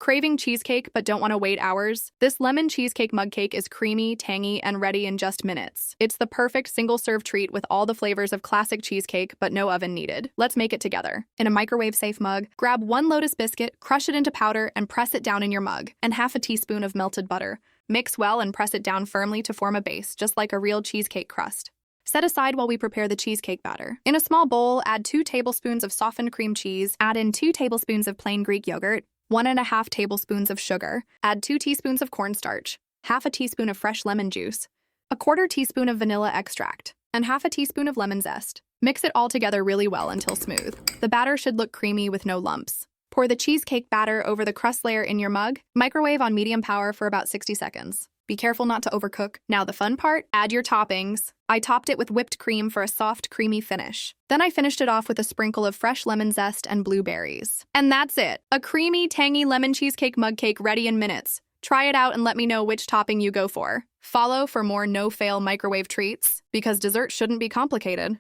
Craving cheesecake but don't want to wait hours? This lemon cheesecake mug cake is creamy, tangy, and ready in just minutes. It's the perfect single-serve treat with all the flavors of classic cheesecake but no oven needed. Let's make it together. In a microwave-safe mug, grab 1 Lotus biscuit, crush it into powder, and press it down in your mug, and half a teaspoon of melted butter. Mix well and press it down firmly to form a base, just like a real cheesecake crust. Set aside while we prepare the cheesecake batter. In a small bowl, add 2 tablespoons of softened cream cheese, add in 2 tablespoons of plain Greek yogurt, 1½ tablespoons of sugar, add 2 teaspoons of cornstarch, half a teaspoon of fresh lemon juice, a 1/4 teaspoon of vanilla extract, and half a teaspoon of lemon zest. Mix it all together really well until smooth. The batter should look creamy with no lumps. Pour the cheesecake batter over the crust layer in your mug. Microwave on medium power for about 60 seconds. Be careful not to overcook. Now the fun part, add your toppings. I topped it with whipped cream for a soft, creamy finish. Then I finished it off with a sprinkle of fresh lemon zest and blueberries. And that's it. A creamy, tangy lemon cheesecake mug cake ready in minutes. Try it out and let me know which topping you go for. Follow for more no-fail microwave treats, because dessert shouldn't be complicated.